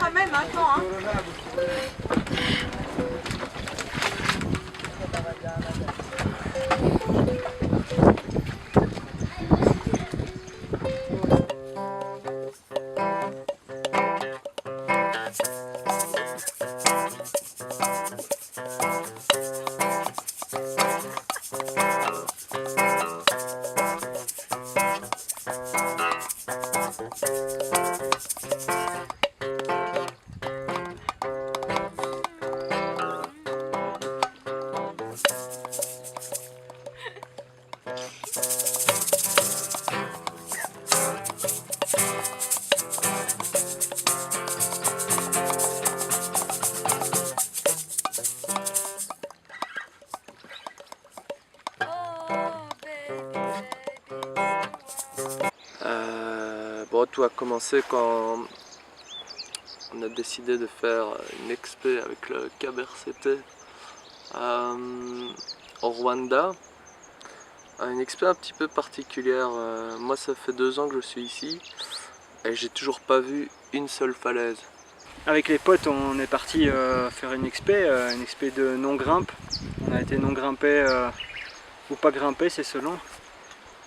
ramène maintenant. Hein. Bon, tout a commencé quand on a décidé de faire une expé avec le KBRCT au Rwanda. Une expé un petit peu particulière. Moi, ça fait 2 ans que je suis ici et j'ai toujours pas vu une seule falaise. Avec les potes, on est parti faire une expé de non-grimpe. On a été non-grimpé ou pas grimpé, c'est selon.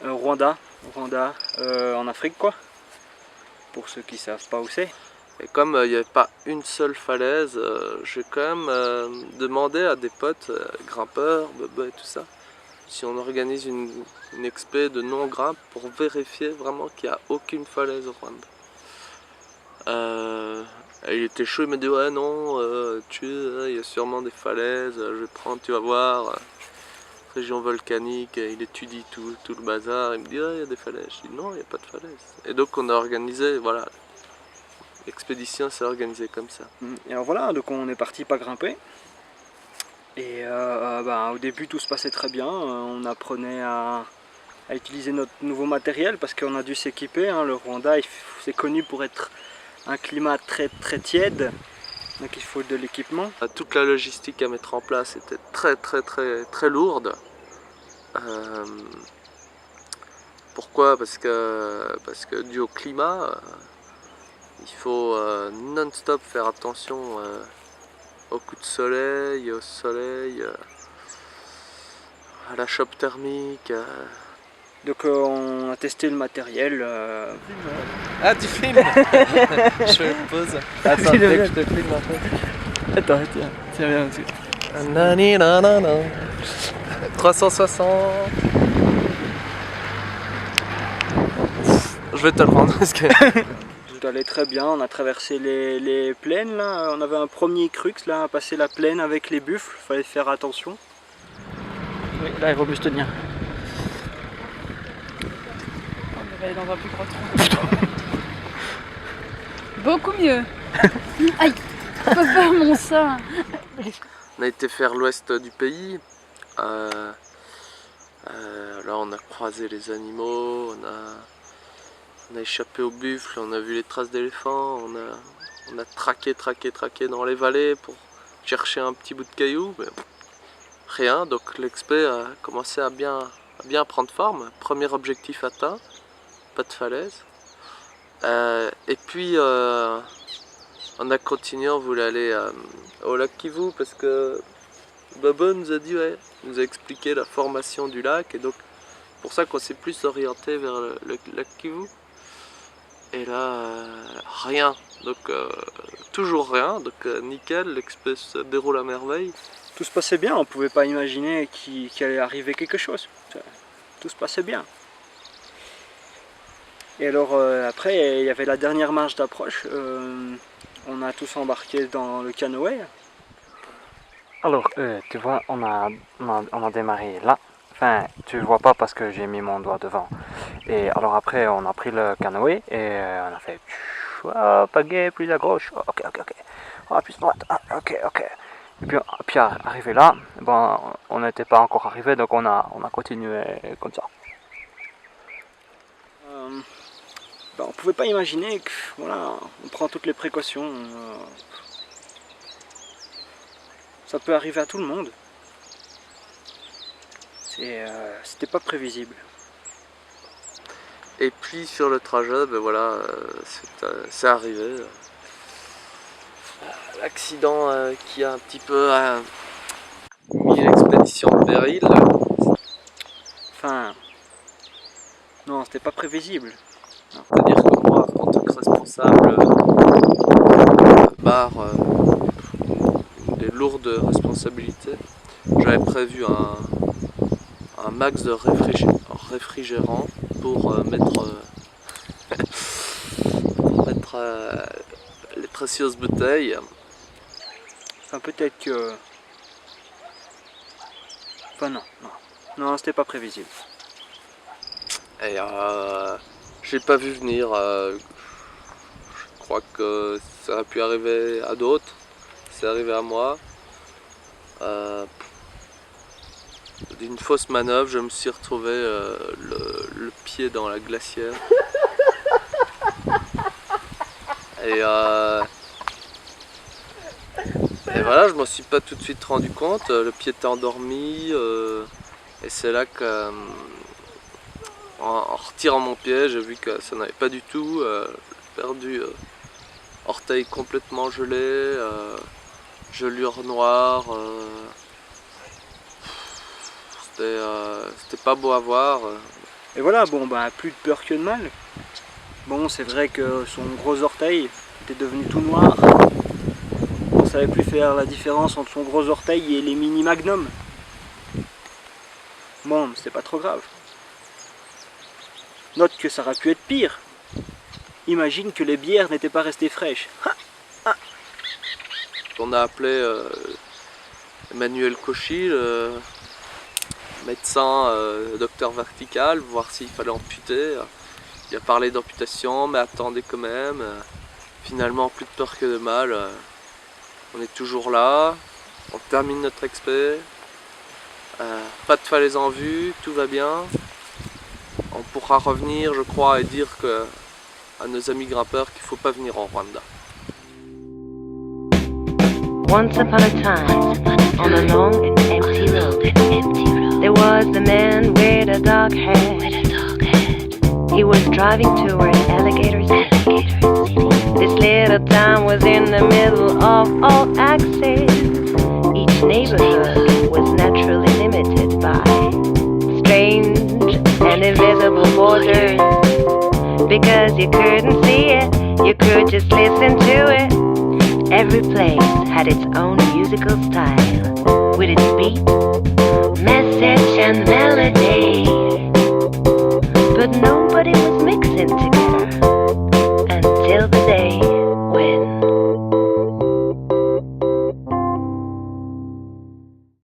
Rwanda, en Afrique quoi. Pour ceux qui savent pas où c'est. Et comme il n'y avait pas une seule falaise, j'ai quand même demandé à des potes grimpeurs, Baba et tout ça, si on organise une expé de non-grimpe pour vérifier vraiment qu'il n'y a aucune falaise au Rwanda. Et il était chaud, il m'a dit ouais non, il y a sûrement des falaises, je vais prendre, tu vas voir. Région volcanique, il étudie tout le bazar, il me dit ah, il y a des falaises. Je dis non, il n'y a pas de falaises. Et donc on a organisé, voilà, l'expédition s'est organisée comme ça. Et alors voilà, donc on est parti pas grimper. Et au début tout se passait très bien, on apprenait à utiliser notre nouveau matériel parce qu'on a dû s'équiper. Hein. Le Rwanda c'est connu pour être un climat très tiède, donc il faut de l'équipement. Toute la logistique à mettre en place était très lourde. Pourquoi? Parce que dû au climat, il faut non-stop faire attention aux coups de soleil, au soleil, à la chope thermique. Donc on a testé le matériel. Ah, tu filmes. Je fais une pause. Attends, que je te filme un peu. Attends, tiens bien aussi. 360. Je vais te le rendre parce que... Tout allait très bien, on a traversé les plaines là. On avait un premier crux là, à passer la plaine avec les buffles, il fallait faire attention. Oui, là il vaut mieux se tenir. On va aller dans un plus gros trou. Beaucoup mieux. Aïe, faut pas faire mon sein. On a été faire l'ouest du pays. Là on a croisé les animaux, on a échappé aux buffles, on a vu les traces d'éléphants, on a traqué dans les vallées pour chercher un petit bout de caillou, mais rien. Donc l'expé a commencé à bien prendre forme. Premier objectif atteint, pas de falaise. Et puis on a continué, on voulait aller au lac Kivu parce que Baba nous a dit, ouais, nous a expliqué la formation du lac et donc pour ça qu'on s'est plus orienté vers le lac Kivu. Et là, rien, donc toujours rien, donc nickel, l'expé se déroule à merveille. Tout se passait bien, on pouvait pas imaginer qu'il allait arriver quelque chose. Tout se passait bien. Et alors après, il y avait la dernière marche d'approche. On a tous embarqué dans le canoë. Alors, tu vois, on a démarré là. Enfin, tu vois pas parce que j'ai mis mon doigt devant. Et alors après, on a pris le canoë et on a fait pagaie plus à gauche. Ok. Plus droite. Ok. Et puis arrivé là, bon, on n'était pas encore arrivé, donc on a continué comme ça. On pouvait pas imaginer que voilà, on prend toutes les précautions. Ça peut arriver à tout le monde. C'était pas prévisible. Et puis sur le trajet, ben voilà, c'est arrivé. l'accident qui a un petit peu mis l'expédition en péril. Enfin, non, c'était pas prévisible. C'est-à-dire que moi, en tant que responsable, des lourdes responsabilités, j'avais prévu un max de réfrigérant pour mettre les précieuses bouteilles. Enfin, peut-être que... Enfin, non, c'était pas prévisible. Et j'ai pas vu venir. Je crois que ça a pu arriver à d'autres. C'est arrivé à moi. D'une fausse manœuvre, je me suis retrouvé le pied dans la glacière. Et voilà, je m'en suis pas tout de suite rendu compte. Le pied était endormi. Et c'est là que, en retirant mon pied, j'ai vu que ça n'allait pas du tout. J'ai perdu orteil complètement gelé, gelure noire. C'était pas beau à voir. Et voilà, bon, bah, plus de peur que de mal. Bon, c'est vrai que son gros orteil était devenu tout noir. On savait plus faire la différence entre son gros orteil et les mini magnums. Bon, mais c'était pas trop grave. Note que ça aurait pu être pire. Imagine que les bières n'étaient pas restées fraîches. On a appelé Emmanuel Cauchy, le médecin docteur vertical, voir s'il fallait amputer. Il a parlé d'amputation, mais attendez quand même. Finalement, plus de peur que de mal. On est toujours là. On termine notre expé. Pas de falaise en vue, tout va bien. On pourra revenir, je crois, et dire à nos amis grimpeurs qu'il ne faut pas venir en Rwanda. Once upon a time, on a long and empty road, there was a man with a dark hair. He was driving toward Alligator City. This little town was in the middle of all access. Each neighborhood was naturally limited by strange and invisible borders. Because you couldn't see it, you could just listen to it. Every place had its own musical style, with its beat, message and melody.